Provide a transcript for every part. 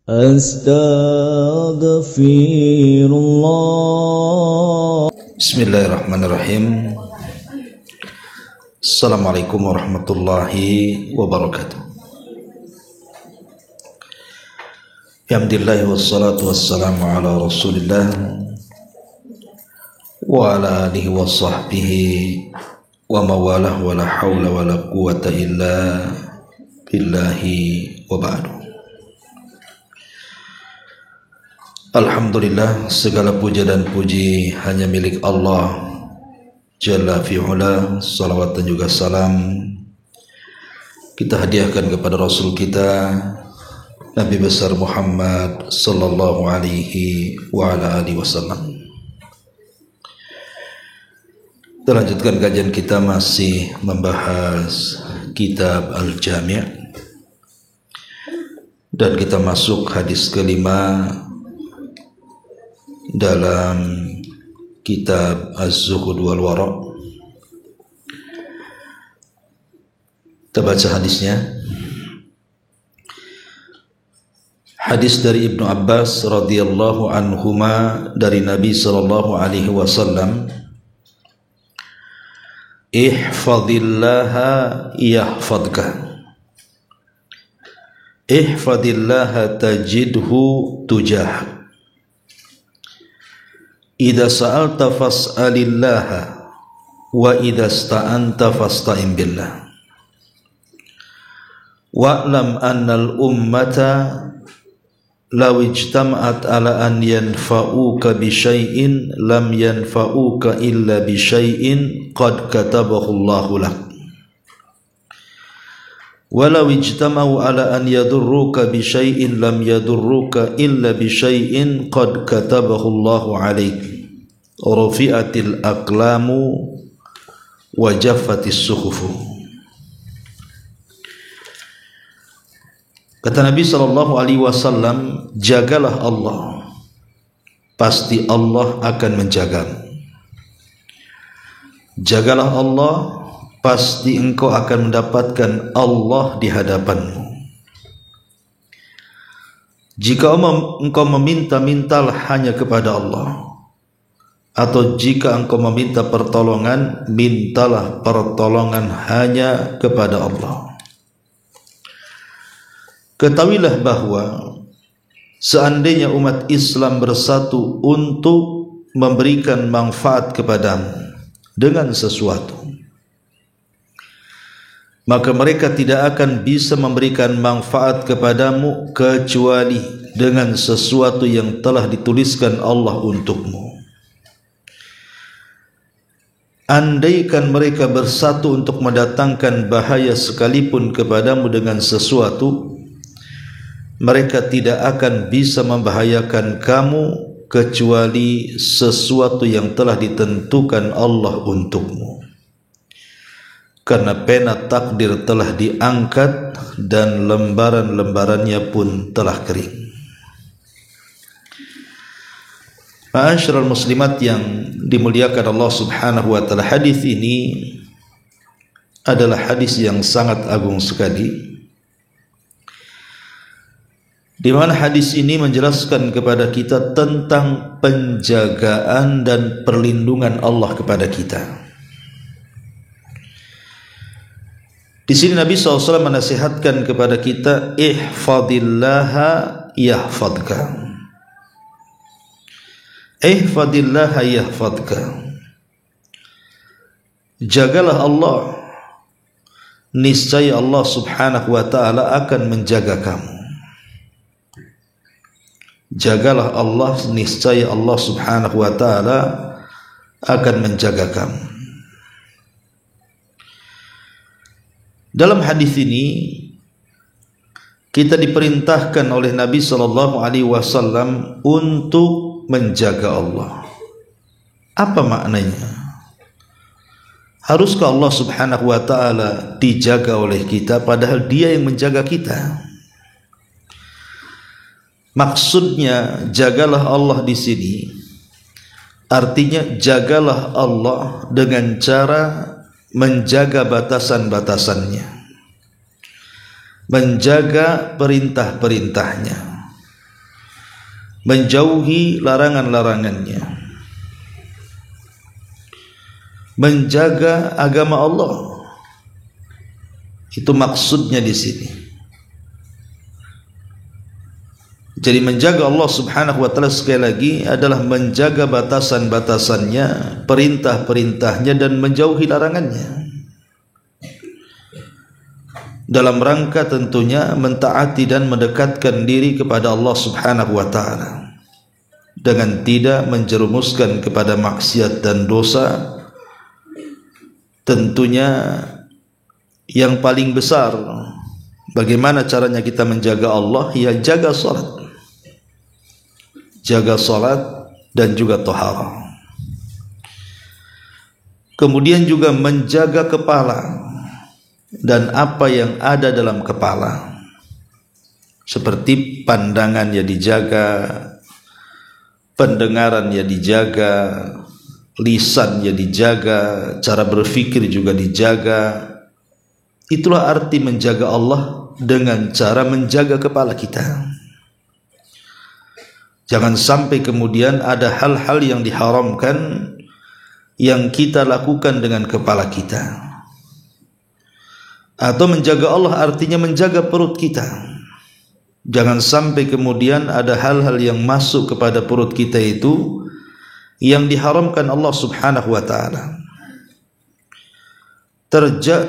Astaghfirullah. Bismillahirrahmanirrahim. Assalamualaikum warahmatullahi wabarakatuh. Alhamdulillah wassalatu wassalamu ala Rasulillah wa ala alihi wa sahbihi wa mawalah wa la hawla wa la quwata illa billahi wa ba'du. Alhamdulillah, segala puja dan puji hanya milik Allah Jalla fi'ula. Salawat dan juga salam kita hadiahkan kepada Rasul kita Nabi besar Muhammad sallallahu alaihi wa ala alihi wasallam. Kita lanjutkan kajian kita, masih membahas kitab Al-Jami', dan kita masuk hadis kelima dalam kitab Az-Zuhud wal Wara'. Kita baca hadisnya. Hadis dari Ibnu Abbas radhiyallahu anhuma dari Nabi sallallahu alaihi wasallam, ihfazillaha yahfazka, ihfazillaha tajidhu tujahak, idza sa'alta fas'alillaha wa idza sta'anta fasta'in billah. Wa'lam annal ummata law ijtama'at ala an yanfa'uka bi syai'in lam yanfa'uka illa bi syai'in qad katabahu Allahu lak. Walau ijtama'u ala an yadurruka bi syai'in lam yadurruka illa bi syai'in qad katabahu Allahu 'alaik. Rufi'atil aqlamu wa jaffatis suhufu. Kata Nabi sallallahu alaihi wasallam, jagalah Allah, pasti Allah akan menjagamu. Jagalah Allah, pasti engkau akan mendapatkan Allah di hadapanmu. Jika engkau meminta-mintalah hanya kepada Allah, atau jika engkau meminta pertolongan, mintalah pertolongan hanya kepada Allah. Ketahuilah bahwa seandainya umat Islam bersatu untuk memberikan manfaat kepadamu dengan sesuatu, maka mereka tidak akan bisa memberikan manfaat kepadamu kecuali dengan sesuatu yang telah dituliskan Allah untukmu. Andaikan mereka bersatu untuk mendatangkan bahaya sekalipun kepadamu dengan sesuatu, mereka tidak akan bisa membahayakan kamu kecuali sesuatu yang telah ditentukan Allah untukmu. Karena pena takdir telah diangkat dan lembaran-lembarannya pun telah kering. Ma'asyiral muslimat yang dimuliakan Allah subhanahu wa ta'ala, hadis ini adalah hadis yang sangat agung sekali, di mana hadis ini menjelaskan kepada kita tentang penjagaan dan perlindungan Allah kepada kita. Di sini Nabi SAW menasihatkan kepada kita, ihfadillaha yahfadka, ihfadillaha yahfadka, jagalah Allah, niscaya Allah subhanahu wa ta'ala akan menjaga kamu. Jagalah Allah, niscaya Allah subhanahu wa ta'ala akan menjaga kamu. Dalam hadis ini kita diperintahkan oleh Nabi sallallahu alaihi wasallam untuk menjaga Allah. Apa maknanya? Haruskah Allah subhanahu wa ta'ala dijaga oleh kita padahal Dia yang menjaga kita? Maksudnya jagalah Allah di sini artinya jagalah Allah dengan cara menjaga batasan-batasannya, menjaga perintah-perintahnya, menjauhi larangan-larangannya, menjaga agama Allah. Itu maksudnya di sini. Jadi menjaga Allah Subhanahu wa taala sekali lagi adalah menjaga batasan-batasannya, perintah-perintahnya, dan menjauhi larangannya. Dalam rangka tentunya mentaati dan mendekatkan diri kepada Allah Subhanahu wa taala dengan tidak menjerumuskan kepada maksiat dan dosa. Tentunya yang paling besar, bagaimana caranya kita menjaga Allah? Ya jaga salat. Jaga salat dan juga taharah. Kemudian juga menjaga kepala dan apa yang ada dalam kepala, seperti pandangannya dijaga, pendengarannya dijaga, lisannya dijaga, cara berpikir juga dijaga. Itulah arti menjaga Allah dengan cara menjaga kepala kita. Jangan sampai kemudian ada hal-hal yang diharamkan yang kita lakukan dengan kepala kita. Atau menjaga Allah artinya menjaga perut kita. Jangan sampai kemudian ada hal-hal yang masuk kepada perut kita itu yang diharamkan Allah Subhanahu wa taala.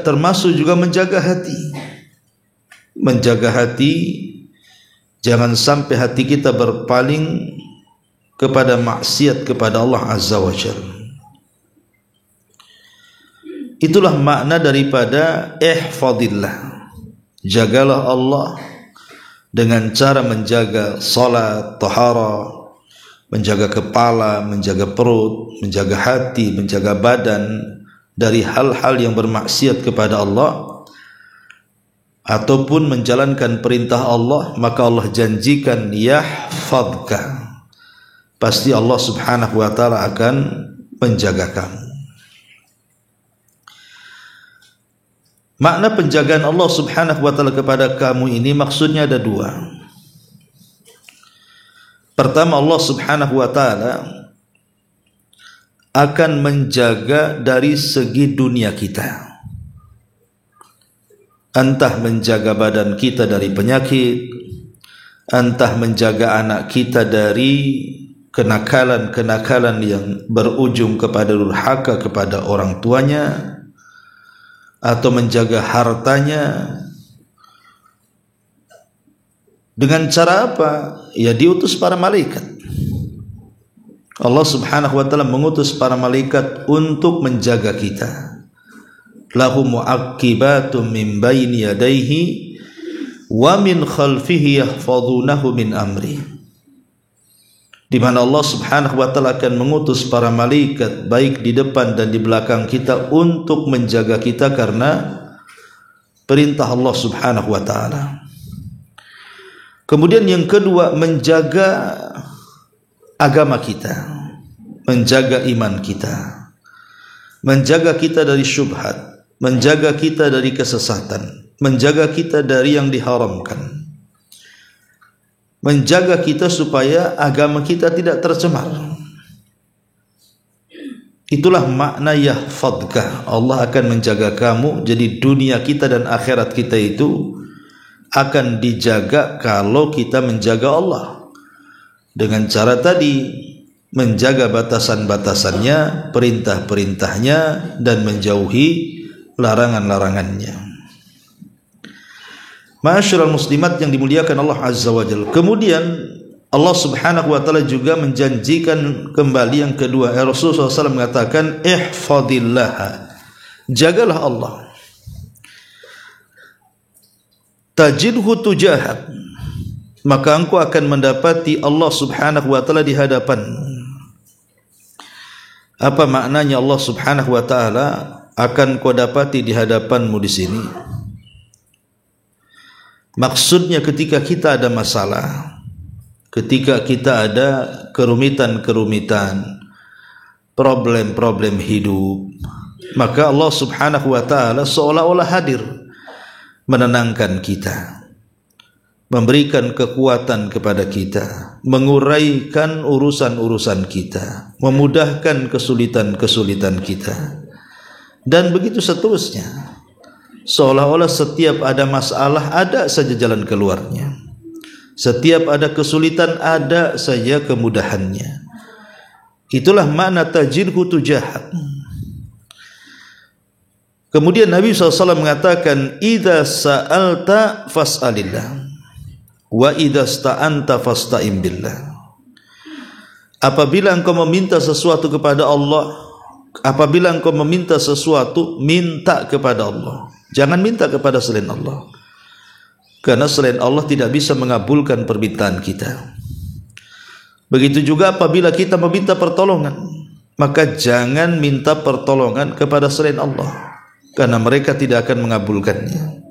Termasuk juga menjaga hati. Menjaga hati, jangan sampai hati kita berpaling kepada maksiat kepada Allah Azza wa Jalla. Itulah makna daripada ihfadillah. Jagalah Allah dengan cara menjaga salat, taharah, menjaga kepala, menjaga perut, menjaga hati, menjaga badan dari hal-hal yang bermaksiat kepada Allah, ataupun menjalankan perintah Allah. Maka Allah janjikan yahfadka, pasti Allah Subhanahu wa taala akan menjaga kamu. Makna penjagaan Allah Subhanahu wa taala kepada kamu ini maksudnya ada dua. Pertama, Allah Subhanahu wa taala akan menjaga dari segi dunia kita. Entah menjaga badan kita dari penyakit, entah menjaga anak kita dari kenakalan-kenakalan yang berujung kepada durhaka kepada orang tuanya, atau menjaga hartanya. Dengan cara apa? Ya diutus para malaikat. Allah Subhanahu wa taala mengutus para malaikat untuk menjaga kita. Lahu mu'aqibatun min baini yadayhi wa min khalfihi yahfazunahu min amri. Di mana Allah Subhanahu wa taala akan mengutus para malaikat baik di depan dan di belakang kita untuk menjaga kita karena perintah Allah Subhanahu wa taala. Kemudian yang kedua, menjaga agama kita, menjaga iman kita, menjaga kita dari syubhat, menjaga kita dari kesesatan, menjaga kita dari yang diharamkan, menjaga kita supaya agama kita tidak tercemar. Itulah makna yahfadka. Allah akan menjaga kamu. Jadi dunia kita dan akhirat kita itu akan dijaga kalau kita menjaga Allah dengan cara tadi, menjaga batasan-batasannya, perintah-perintahnya, dan menjauhi larangan-larangannya. Ma'asyiral muslimat yang dimuliakan Allah Azza wa Jalla. Kemudian Allah Subhanahu wa taala juga menjanjikan kembali yang kedua. Rasulullah SAW mengatakan ihfadillah, jagalah Allah, tajidhu tujahak, maka engkau akan mendapati Allah Subhanahu wa taala di hadapanmu. Apa maknanya Allah Subhanahu wa taala akan kau dapati di hadapanmu di sini? Maksudnya ketika kita ada masalah, ketika kita ada kerumitan-kerumitan, problem-problem hidup, maka Allah Subhanahu wa taala seolah-olah hadir menenangkan kita, memberikan kekuatan kepada kita, menguraikan urusan-urusan kita, memudahkan kesulitan-kesulitan kita, dan begitu seterusnya. Seolah-olah setiap ada masalah ada saja jalan keluarnya, setiap ada kesulitan ada saja kemudahannya. Itulah makna tajirhu tujahak. Kemudian Nabi SAW mengatakan, idza sa'alta fas'alillah wa idza sta'anta fasta'in billah. Apabila engkau meminta sesuatu kepada Allah, apabila engkau meminta sesuatu, minta kepada Allah, jangan minta kepada selain Allah, karena selain Allah tidak bisa mengabulkan permintaan kita. Begitu juga apabila kita meminta pertolongan, maka jangan minta pertolongan kepada selain Allah, karena mereka tidak akan mengabulkannya.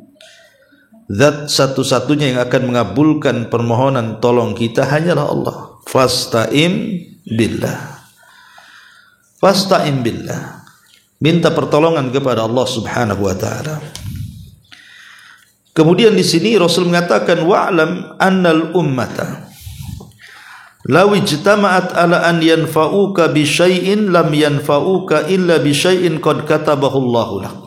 Zat satu-satunya yang akan mengabulkan permohonan tolong kita hanyalah Allah. Fasta'im billah. Fasta'im billah. Minta pertolongan kepada Allah Subhanahu wa taala. Kemudian di sini Rasul mengatakan, wa'lam annal ummata law ijtama'at ala an yanfa'uka bi syai'in lam yanfa'uka illa bi syai'in qad katabahu Allahu lak.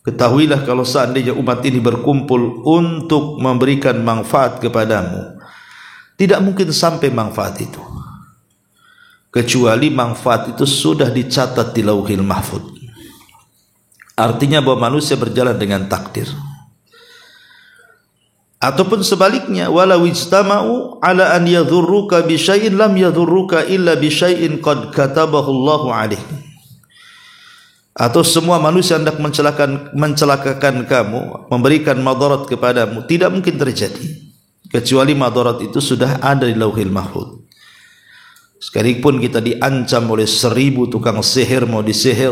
Ketahuilah kalau seandainya umat ini berkumpul untuk memberikan manfaat kepadamu, tidak mungkin sampai manfaat itu kecuali manfaat itu sudah dicatat di Lauhil Mahfuz. Artinya bahwa manusia berjalan dengan takdir. Ataupun sebaliknya, walau ijtama'u ala an yadhurruka bi syai'in lam yadhurruka illa bi syai'in qad katabahu Allahu 'alaik. Atau semua manusia hendak mencelakakan kamu, memberikan madarat kepadamu, tidak mungkin terjadi kecuali madarat itu sudah ada di Lauhil Mahfuz. Sekalipun kita diancam oleh 1000 tukang sihir mau disihir,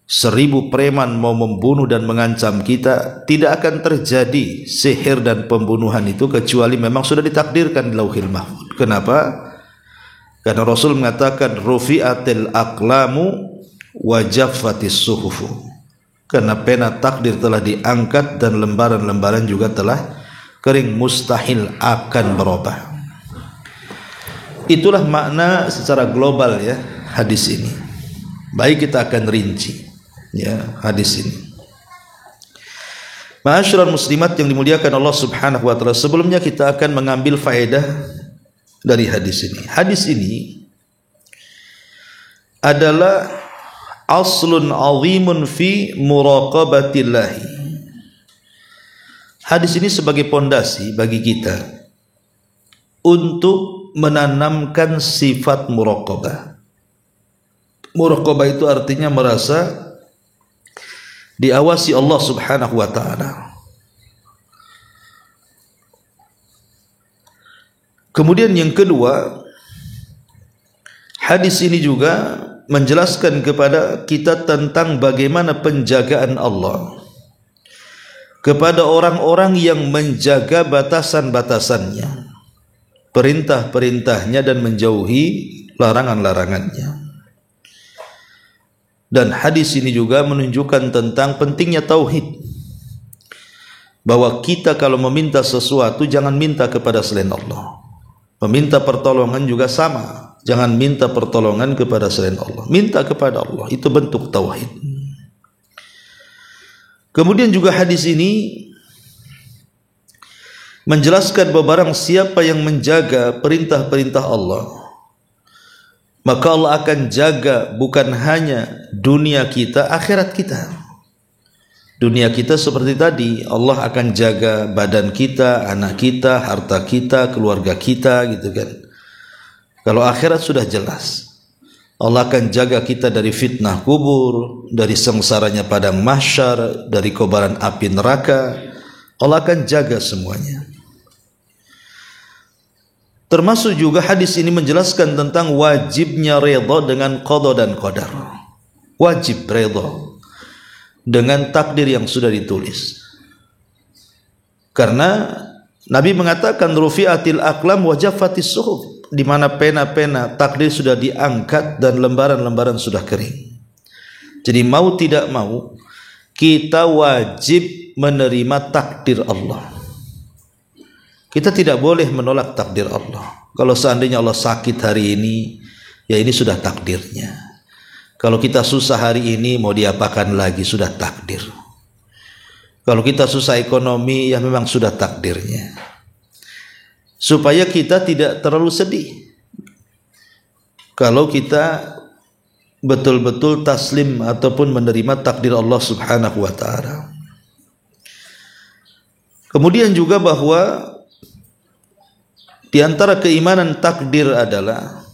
1000 preman mau membunuh dan mengancam kita, tidak akan terjadi sihir dan pembunuhan itu kecuali memang sudah ditakdirkan di Lauhil Mahfuz. Kenapa? Karena Rasul mengatakan, rufi'atil aqlamu wa jaffatis suhufu. Karena pena takdir telah diangkat dan lembaran-lembaran juga telah kering, mustahil akan berubah. Itulah makna secara global ya hadis ini. Baik, kita akan rinci ya hadis ini. Ma'asyiral muslimat yang dimuliakan Allah Subhanahu wa taala, sebelumnya kita akan mengambil faedah dari hadis ini. Hadis ini adalah aslun azimun fi muraqabatillahi. Hadis ini sebagai pondasi bagi kita untuk menanamkan sifat muraqabah. Muraqabah itu artinya merasa diawasi Allah Subhanahu wa taala. Kemudian yang kedua, hadis ini juga menjelaskan kepada kita tentang bagaimana penjagaan Allah kepada orang-orang yang menjaga batasan-batasannya, perintah-perintahnya, dan menjauhi larangan-larangannya. Dan hadis ini juga menunjukkan tentang pentingnya tauhid, bahwa kita kalau meminta sesuatu jangan minta kepada selain Allah. Meminta pertolongan juga sama, jangan minta pertolongan kepada selain Allah, minta kepada Allah. Itu bentuk tauhid. Kemudian juga hadis ini menjelaskan bahwa barang siapa yang menjaga perintah-perintah Allah, maka Allah akan jaga bukan hanya dunia kita, akhirat kita. Dunia kita seperti tadi, Allah akan jaga badan kita, anak kita, harta kita, keluarga kita, gitu kan. Kalau akhirat sudah jelas, Allah akan jaga kita dari fitnah kubur, dari sengsaranya padang mahsyar, dari kobaran api neraka. Allah akan jaga semuanya. Termasuk juga hadis ini menjelaskan tentang wajibnya redha dengan qada dan qadar. Wajib redha dengan takdir yang sudah ditulis. Karena Nabi mengatakan rufi'atil aqlam wa jaffatis suhuf, di mana pena-pena takdir sudah diangkat dan lembaran-lembaran sudah kering. Jadi mau tidak mau kita wajib menerima takdir Allah. Kita tidak boleh menolak takdir Allah. Kalau seandainya Allah sakit hari ini, ya ini sudah takdirnya. Kalau kita susah hari ini, mau diapakan lagi, sudah takdir. Kalau kita susah ekonomi, ya memang sudah takdirnya. Supaya kita tidak terlalu sedih. Kalau kita betul-betul taslim ataupun menerima takdir Allah Subhanahu wa ta'ala. Kemudian juga bahwa di antara keimanan takdir adalah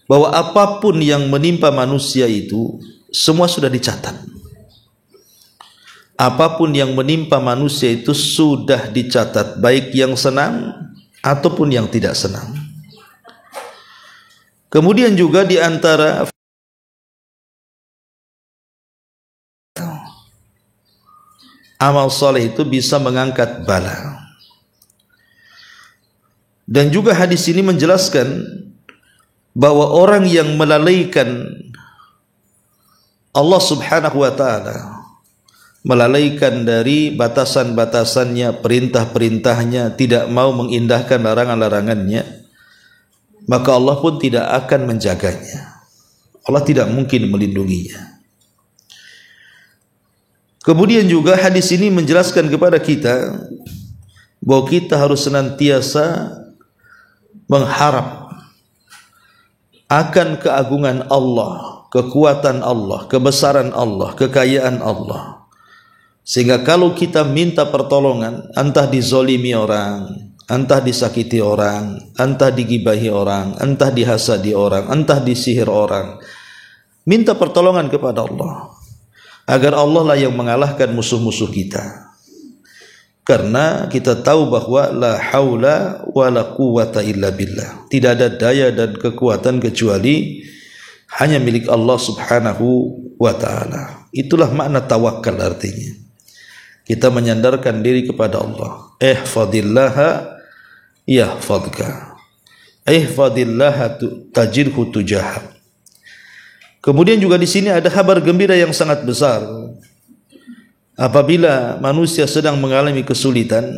bahwa apapun yang menimpa manusia itu semua sudah dicatat. Apapun yang menimpa manusia itu sudah dicatat, baik yang senang ataupun yang tidak senang. Kemudian juga di antara amal soleh itu bisa mengangkat bala. Dan juga hadis ini menjelaskan bahwa orang yang melalaikan Allah Subhanahu wa ta'ala, melalaikan dari batasan-batasannya, perintah-perintahnya, tidak mau mengindahkan larangan-larangannya, maka Allah pun tidak akan menjaganya. Allah tidak mungkin melindunginya. Kemudian juga hadis ini menjelaskan kepada kita bahwa kita harus senantiasa mengharap akan keagungan Allah, kekuatan Allah, kebesaran Allah, kekayaan Allah. Sehingga kalau kita minta pertolongan, entah dizolimi orang, entah disakiti orang, entah digibahi orang, entah dihasadi orang, entah disihir orang, minta pertolongan kepada Allah, agar Allah lah yang mengalahkan musuh-musuh kita. Karena kita tahu bahwa la haula wa la quwata illa billah. Tidak ada daya dan kekuatan kecuali hanya milik Allah Subhanahu wa ta'ala. Itulah makna tawakal artinya. Kita menyandarkan diri kepada Allah. Ihfadillaha yahfadka. Ihfadillaha tajirhu tujahak. Kemudian juga di sini ada kabar gembira yang sangat besar. Apabila manusia sedang mengalami kesulitan,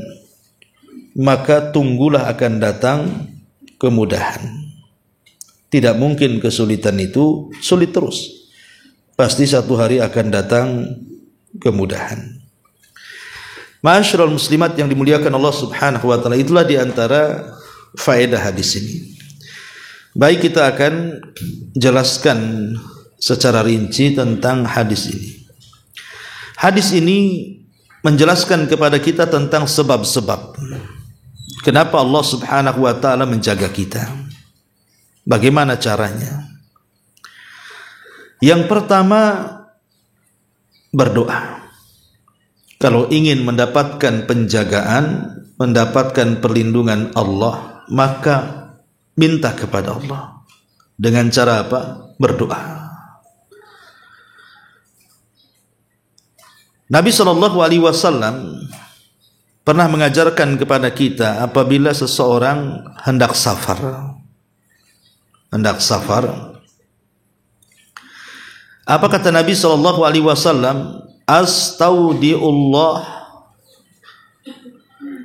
maka tunggulah akan datang kemudahan. Tidak mungkin kesulitan itu sulit terus. Pasti satu hari akan datang kemudahan. Ma'asyiral muslimat yang dimuliakan Allah Subhanahu wa ta'ala, itulah di antara faedah hadis ini. Baik, kita akan jelaskan secara rinci tentang hadis ini. Hadis ini menjelaskan kepada kita tentang sebab-sebab kenapa Allah Subhanahu wa ta'ala menjaga kita. Bagaimana caranya? Yang pertama, berdoa. Kalau ingin mendapatkan penjagaan, mendapatkan perlindungan Allah, maka minta kepada Allah. Dengan cara apa? Berdoa. Nabi SAW pernah mengajarkan kepada kita apabila seseorang hendak safar. Apa kata Nabi SAW? Astaudiullah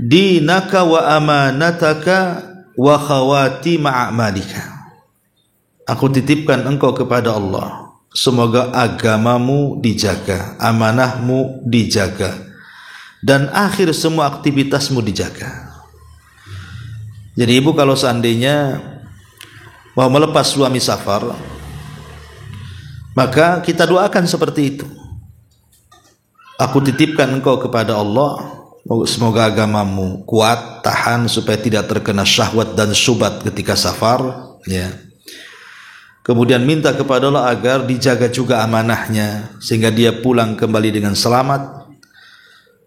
dinaka wa amanataka wa khawatima a'malika. Aku titipkan engkau kepada Allah. Semoga agamamu dijaga, amanahmu dijaga, dan akhir semua aktivitasmu dijaga. Jadi ibu kalau seandainya mau melepas suami safar, maka kita doakan seperti itu. Aku titipkan engkau kepada Allah, semoga agamamu kuat, tahan supaya tidak terkena syahwat dan syubhat ketika safar, ya. Kemudian minta kepada Allah agar dijaga juga amanahnya sehingga dia pulang kembali dengan selamat.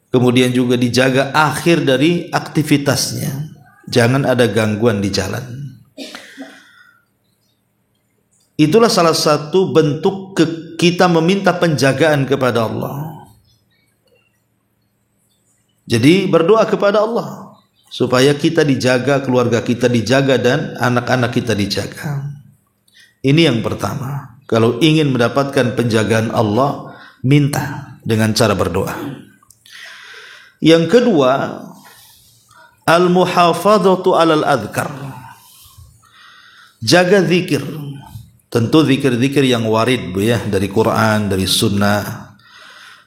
Kemudian juga dijaga akhir dari aktivitasnya. Jangan ada gangguan di jalan. Itulah salah satu bentuk kita meminta penjagaan kepada Allah. Jadi berdoa kepada Allah supaya kita dijaga, keluarga kita dijaga, dan anak-anak kita dijaga. Ini yang pertama. Kalau ingin mendapatkan penjagaan Allah, minta dengan cara berdoa. Yang kedua, Al-muhafadzatu 'alal adhkar. Jaga zikir. Tentu zikir-zikir yang warid Bu ya, dari Quran, dari sunnah.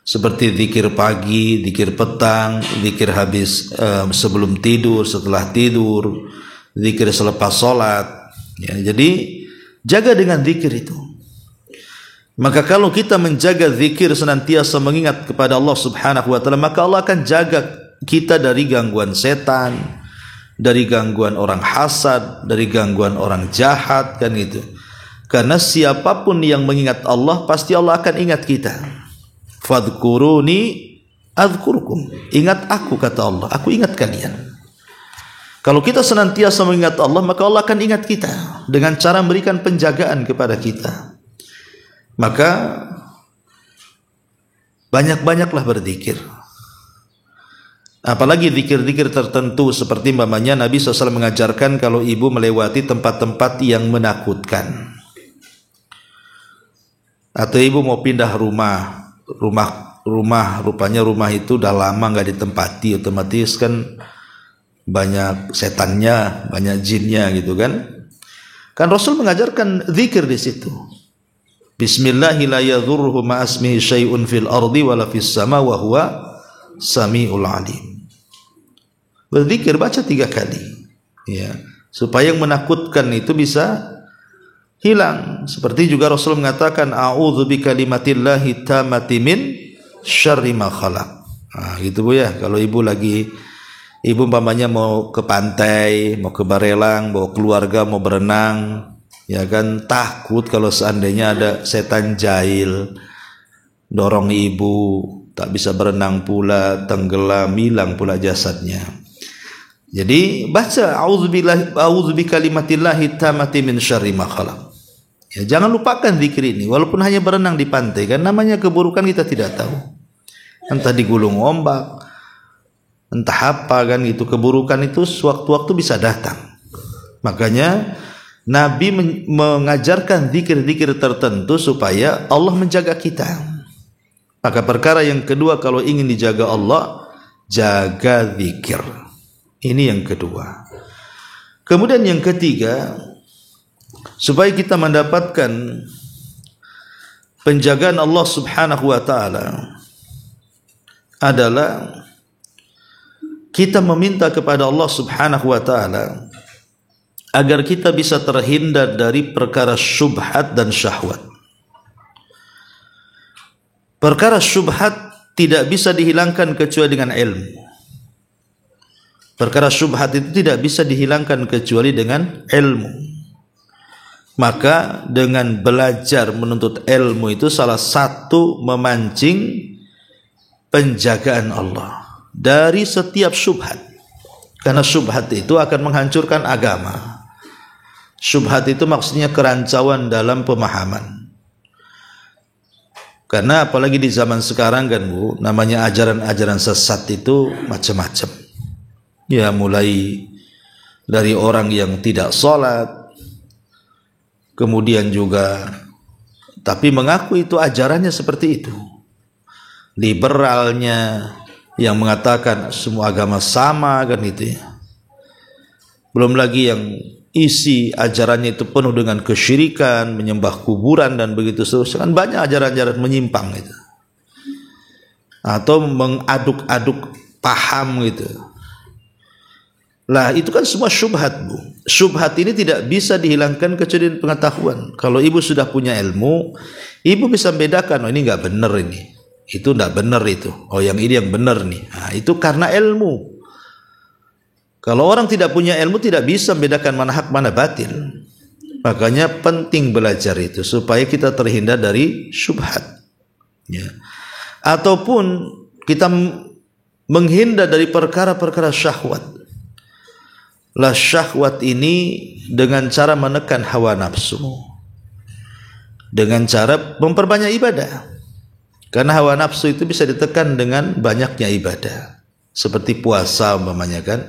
Seperti zikir pagi, zikir petang, zikir habis sebelum tidur, setelah tidur, zikir selepas sholat. Ya, jadi jaga dengan zikir itu. Maka kalau kita menjaga zikir, senantiasa mengingat kepada Allah Subhanahu wa taala, maka Allah akan jaga kita dari gangguan setan, dari gangguan orang hasad, dari gangguan orang jahat, kan gitu. Karena siapapun yang mengingat Allah, pasti Allah akan ingat kita. Fadhkuruni adzkurkum. Ingat aku, kata Allah, aku ingat kalian. Kalau kita senantiasa mengingat Allah, maka Allah akan ingat kita dengan cara memberikan penjagaan kepada kita. Maka banyak-banyaklah berzikir. Apalagi zikir-zikir tertentu seperti umpamanya Nabi SAW mengajarkan kalau ibu melewati tempat-tempat yang menakutkan, atau ibu mau pindah rumah rupanya rumah itu udah lama nggak ditempati, otomatis kan banyak setannya, banyak jinnya gitu kan. Kan Rasul mengajarkan zikir di situ. Bismillahi la yadhurruhu ma asmihi syai'un fil ardi wala fis sama wa huwa samiul alim. Berzikir, baca 3 kali ya, supaya yang menakutkan itu bisa hilang. Seperti juga Rasul mengatakan a'udzu bikalimatillahi tammati min syarri ma khalaq. Nah, gitu Bu ya. Kalau ibu umpamanya mau ke pantai, mau ke Barelang, bawa keluarga mau berenang, ya kan, takut kalau seandainya ada setan jahil dorong ibu, tak bisa berenang pula, tenggelam, hilang pula jasadnya. Jadi baca a'udzu bikalimatillahi tammati min syarri ma khalaq. Ya, jangan lupakan zikir ini walaupun hanya berenang di pantai, kan namanya keburukan kita tidak tahu. Entah digulung ombak, entah apa kan itu, keburukan itu sewaktu-waktu bisa datang. Makanya Nabi mengajarkan zikir-zikir tertentu supaya Allah menjaga kita. Maka perkara yang kedua, kalau ingin dijaga Allah, jaga zikir. Ini yang kedua. Kemudian yang ketiga, supaya kita mendapatkan penjagaan Allah Subhanahu wa taala, adalah kita meminta kepada Allah Subhanahu wa taala agar kita bisa terhindar dari perkara syubhat dan syahwat. Perkara syubhat tidak bisa dihilangkan kecuali dengan ilmu. Perkara syubhat itu tidak bisa dihilangkan kecuali dengan ilmu. Maka dengan belajar menuntut ilmu itu salah satu memancing penjagaan Allah dari setiap syubhat. Karena syubhat itu akan menghancurkan agama. Syubhat itu maksudnya kerancauan dalam pemahaman. Karena apalagi di zaman sekarang kan Bu, namanya ajaran-ajaran sesat itu macam-macam. Ya, mulai dari orang yang tidak sholat, kemudian juga tapi mengaku itu ajarannya seperti itu. Liberalnya yang mengatakan semua agama sama kan itu ya. Belum lagi yang isi ajarannya itu penuh dengan kesyirikan, menyembah kuburan dan begitu seterusnya. Kan banyak ajaran-ajaran menyimpang itu. Atau mengaduk-aduk paham gitu. Lah itu kan semua syubhat Bu. Syubhat ini tidak bisa dihilangkan kecuali dengan pengetahuan. Kalau ibu sudah punya ilmu, ibu bisa membedakan, oh ini enggak benar ini. Itu enggak benar itu. Oh yang ini yang benar nih. Nah, itu karena ilmu. Kalau orang tidak punya ilmu tidak bisa membedakan mana hak mana batil. Makanya penting belajar itu supaya kita terhindar dari syubhat. Ya. Ataupun kita menghindar dari perkara-perkara syahwat. Lah syahwat ini dengan cara menekan hawa nafsu, dengan cara memperbanyak ibadah. Karena hawa nafsu itu bisa ditekan dengan banyaknya ibadah. Seperti puasa umpamanya kan,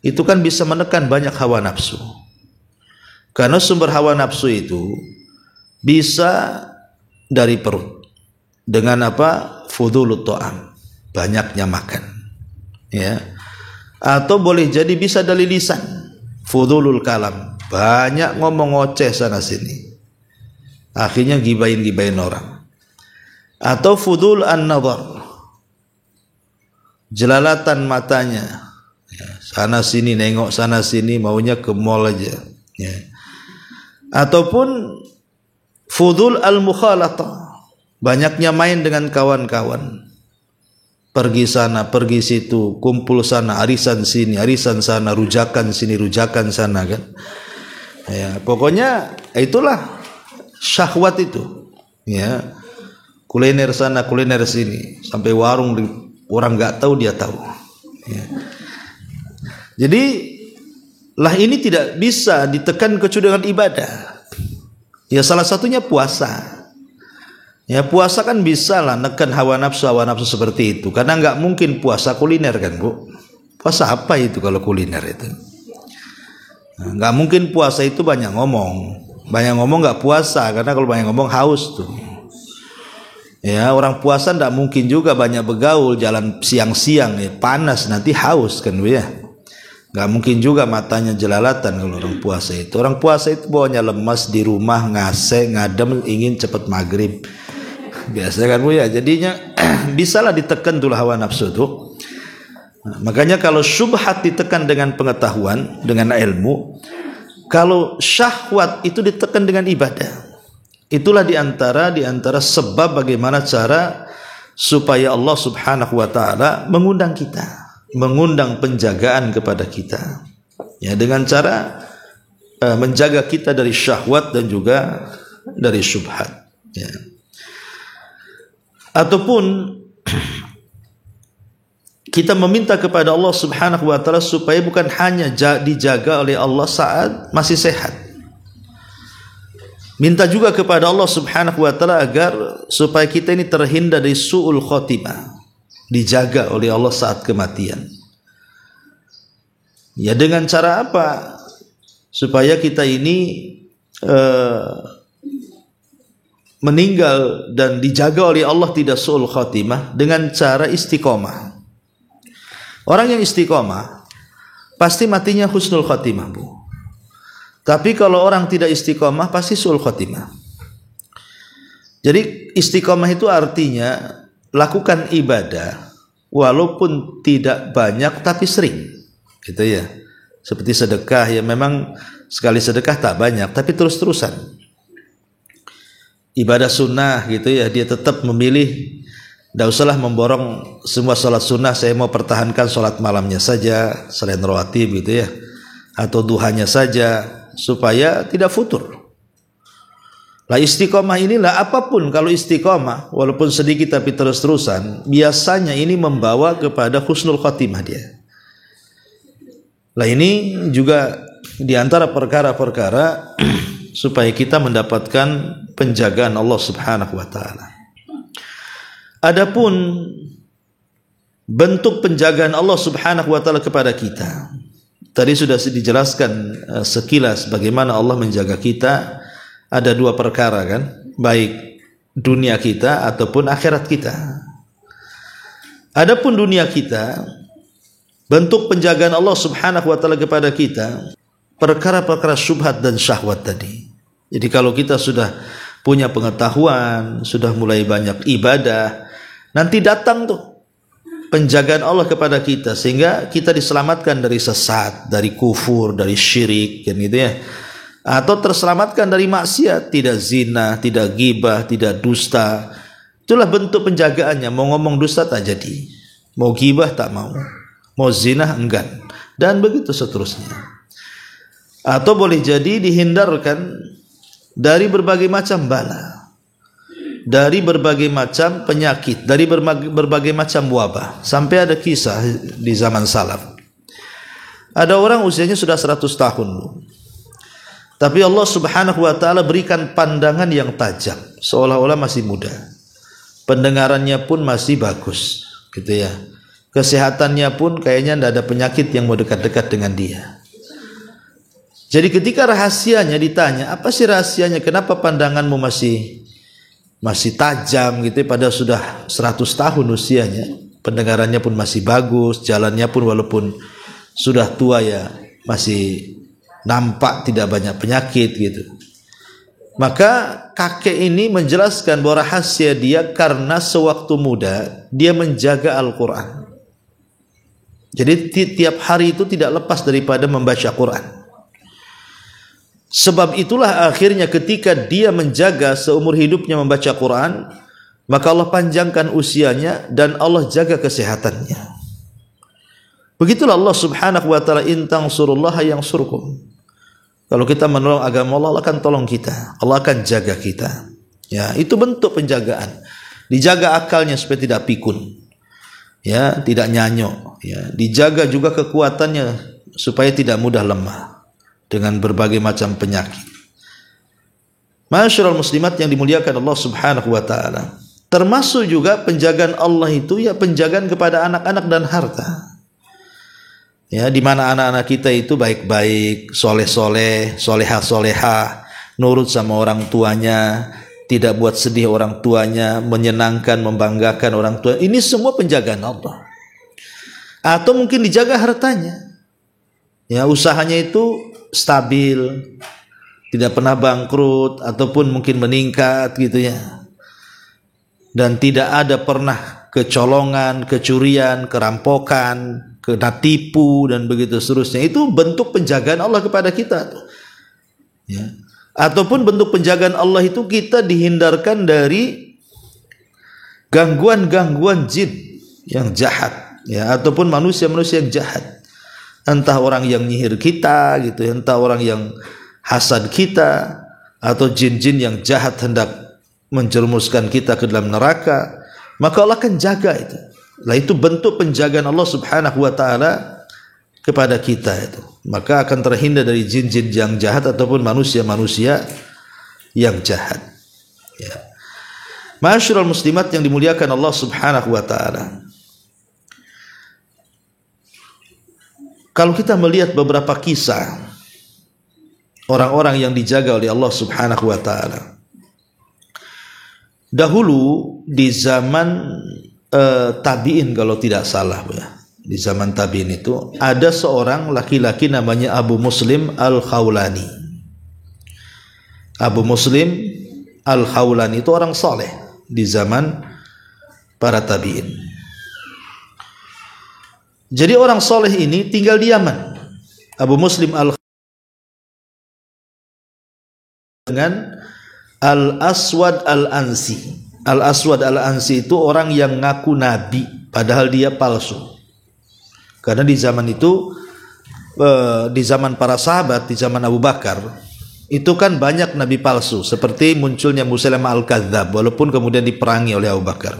itu kan bisa menekan banyak hawa nafsu. Karena sumber hawa nafsu itu bisa dari perut. Dengan apa? Fudulut ta'am, banyaknya makan. Ya. Atau boleh jadi bisa dari lisan, fudulul kalam, banyak ngomong ngoceh sana sini, akhirnya gibain orang. Atau fudul an-nazar, jelalatan matanya, ya, sana sini nengok sana sini, maunya ke mall aja, ya. Ataupun fudul al-mukhalatah, banyaknya main dengan kawan-kawan, pergi sana pergi situ, kumpul sana, arisan sini arisan sana, rujakan sini rujakan sana, kan, ya, pokoknya itulah syahwat itu, ya, kuliner sana kuliner sini, sampai warung orang nggak tahu dia tahu, ya. Jadi lah ini tidak bisa ditekan kecuali dengan ibadah, ya, salah satunya puasa. Ya, puasa kan bisa lah nekan hawa nafsu seperti itu, karena nggak mungkin puasa kuliner, kan, Bu. Puasa apa itu kalau kuliner itu? Nah, nggak mungkin puasa itu banyak ngomong nggak puasa, karena kalau banyak ngomong haus tuh. Ya, orang puasa nggak mungkin juga banyak bergaul, jalan siang-siang, ya, panas nanti haus, kan, Bu, ya. Nggak mungkin juga matanya jelalatan kalau orang puasa itu. Orang puasa itu bawanya lemas di rumah, ngaseh ngadem, ingin cepat maghrib. Biasa, kan, Bu, ya. Jadinya bisalah ditekan tuh hawa nafsu tuh. Nah, makanya kalau syubhat ditekan dengan pengetahuan, dengan ilmu, kalau syahwat itu ditekan dengan ibadah. Itulah diantara sebab bagaimana cara supaya Allah Subhanahu wa taala mengundang kita, mengundang penjagaan kepada kita, ya, dengan cara menjaga kita dari syahwat dan juga dari syubhat, ya. Ataupun kita meminta kepada Allah Subhanahu wa taala supaya bukan hanya dijaga oleh Allah saat masih sehat. Minta juga kepada Allah Subhanahu wa taala agar supaya kita ini terhindar dari su'ul khotimah, dijaga oleh Allah saat kematian. Ya, dengan cara apa? Supaya kita ini meninggal dan dijaga oleh Allah tidak su'ul khatimah dengan cara istiqomah. Orang yang istiqomah pasti matinya husnul khatimah, Bu. Tapi kalau orang tidak istiqomah pasti su'ul khatimah. Jadi istiqomah itu artinya lakukan ibadah walaupun tidak banyak tapi sering, gitu ya. Seperti sedekah, ya, memang sekali sedekah tak banyak tapi terus-terusan. Ibadah sunnah, gitu ya, dia tetap memilih, tidak usahlah memborong semua sholat sunnah, saya mau pertahankan sholat malamnya saja selain rawatib, gitu ya, atau duhanya saja supaya tidak futur. Lah istiqomah inilah, apapun kalau istiqomah walaupun sedikit tapi terus-terusan, biasanya ini membawa kepada husnul khotimah dia. Lah ini juga diantara perkara-perkara supaya kita mendapatkan penjagaan Allah Subhanahu wa taala. Adapun bentuk penjagaan Allah Subhanahu wa taala kepada kita, tadi sudah dijelaskan sekilas bagaimana Allah menjaga kita. Ada dua perkara, kan, baik dunia kita ataupun akhirat kita. Adapun dunia kita, bentuk penjagaan Allah Subhanahu wa taala kepada kita perkara-perkara syubhat dan syahwat tadi. Jadi kalau kita sudah punya pengetahuan, sudah mulai banyak ibadah, nanti datang tuh penjagaan Allah kepada kita sehingga kita diselamatkan dari sesat, dari kufur, dari syirik, kan, gitu ya. Atau terselamatkan dari maksiat, tidak zina, tidak ghibah, tidak dusta. Itulah bentuk penjagaannya. Mau ngomong dusta tak jadi, mau ghibah tak mau zina enggan, dan begitu seterusnya. Atau boleh jadi dihindarkan dari berbagai macam bala, dari berbagai macam penyakit, dari berbagai macam wabah. Sampai ada kisah di zaman salaf, ada orang usianya sudah 100 tahun, tapi Allah Subhanahu wa taala berikan pandangan yang tajam, seolah-olah masih muda. Pendengarannya pun masih bagus, gitu ya. Kesehatannya pun kayaknya tidak ada penyakit yang mau dekat-dekat dengan dia. Jadi ketika rahasianya ditanya, apa sih rahasianya? Kenapa pandanganmu masih tajam, gitu ya, padahal sudah 100 tahun usianya, pendengarannya pun masih bagus, jalannya pun walaupun sudah tua ya masih nampak tidak banyak penyakit gitu. Maka kakek ini menjelaskan bahwa rahasia dia karena sewaktu muda dia menjaga Al-Quran. Jadi tiap hari itu tidak lepas daripada membaca Quran. Sebab itulah akhirnya ketika dia menjaga seumur hidupnya membaca Quran, maka Allah panjangkan usianya dan Allah jaga kesehatannya. Begitulah Allah Subhanahu wa taala, in tansurullaha yansurkum. Kalau kita menolong agama Allah, Allah akan tolong kita. Allah akan jaga kita. Ya, itu bentuk penjagaan. Dijaga akalnya supaya tidak pikun. Ya, tidak nyanyok. Ya, dijaga juga kekuatannya supaya tidak mudah lemah dengan berbagai macam penyakit. Ma'asyiral muslimat yang dimuliakan Allah Subhanahu wa taala. Termasuk juga penjagaan Allah itu ya penjagaan kepada anak-anak dan harta. Ya, di mana anak-anak kita itu baik-baik, soleh-soleh, solehah-solehah, nurut sama orang tuanya, tidak buat sedih orang tuanya, menyenangkan, membanggakan orang tua. Ini semua penjagaan Allah. Atau mungkin dijaga hartanya. Ya, usahanya itu stabil, tidak pernah bangkrut ataupun mungkin meningkat gitu ya. Dan tidak ada pernah kecolongan, kecurian, kerampokan, kena tipu dan begitu seterusnya. Itu bentuk penjagaan Allah kepada kita. Ya. Ataupun bentuk penjagaan Allah itu kita dihindarkan dari gangguan-gangguan jin yang jahat, ya, ataupun manusia-manusia yang jahat. Entah orang yang nyihir kita gitu, entah orang yang hasad kita, atau jin-jin yang jahat hendak menjerumuskan kita ke dalam neraka, maka Allah akan jaga itu. Lah itu bentuk penjagaan Allah Subhanahu wa taala kepada kita itu. Maka akan terhindar dari jin-jin yang jahat ataupun manusia-manusia yang jahat. Ya. Ma'asyiral muslimat yang dimuliakan Allah Subhanahu wa taala. Kalau kita melihat beberapa kisah orang-orang yang dijaga oleh Allah Subhanahu wa taala. Dahulu di zaman tabi'in kalau tidak salah ya. Di zaman tabi'in itu ada seorang laki-laki namanya Abu Muslim Al-Khawlani. Abu Muslim Al-Khawlani itu orang soleh di zaman para tabi'in. Jadi orang soleh ini tinggal di Yaman. Abu Muslim Al-Khawlani dengan Al-Aswad Al-Ansi. Al-Aswad Al-Ansi itu orang yang ngaku nabi padahal dia palsu. Karena di zaman itu, di zaman para sahabat, di zaman Abu Bakar, itu kan banyak nabi palsu. Seperti munculnya Musailamah Al-Kadzdzab, walaupun kemudian diperangi oleh Abu Bakar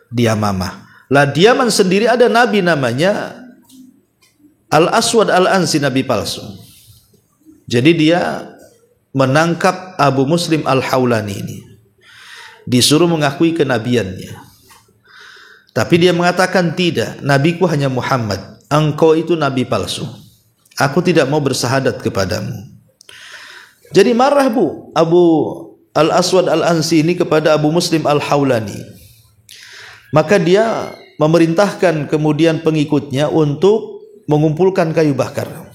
di Yamamah. Lah di Yaman sendiri ada nabi namanya Al-Aswad Al-Ansi, nabi palsu. Jadi dia menangkap Abu Muslim Al-Khawlani ini, disuruh mengakui kenabiannya, tapi dia mengatakan tidak, nabiku hanya Muhammad, engkau itu nabi palsu, aku tidak mau bersahadat kepadamu. Jadi marah Abu Al-Aswad Al-Ansi ini kepada Abu Muslim Al-Khawlani, maka dia memerintahkan kemudian pengikutnya untuk mengumpulkan kayu bakar.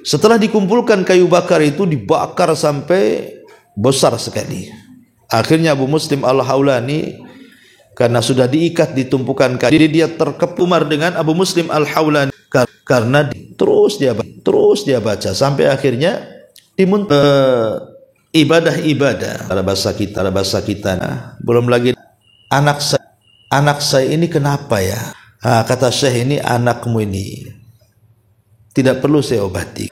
Setelah dikumpulkan kayu bakar itu dibakar sampai besar sekali. Akhirnya Abu Muslim Al-Khawlani karena sudah diikat di tumpukan kayu, jadi dia terkepumar dengan Abu Muslim Al-Khawlani karena terus dia baca sampai akhirnya ibadah-ibadah ada bahasa kita belum lagi anak saya ini kenapa ya? Kata Syekh, ini anakmu ini tidak perlu saya obati.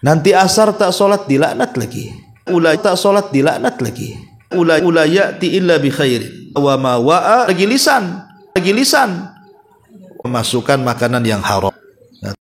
Nanti asar tak solat dilaknat lagi. Tak solat dilaknat lagi. Ula ya'ti illa bi khairin. Wa ma wa'a lagi lisan. Memasukkan makanan yang haram.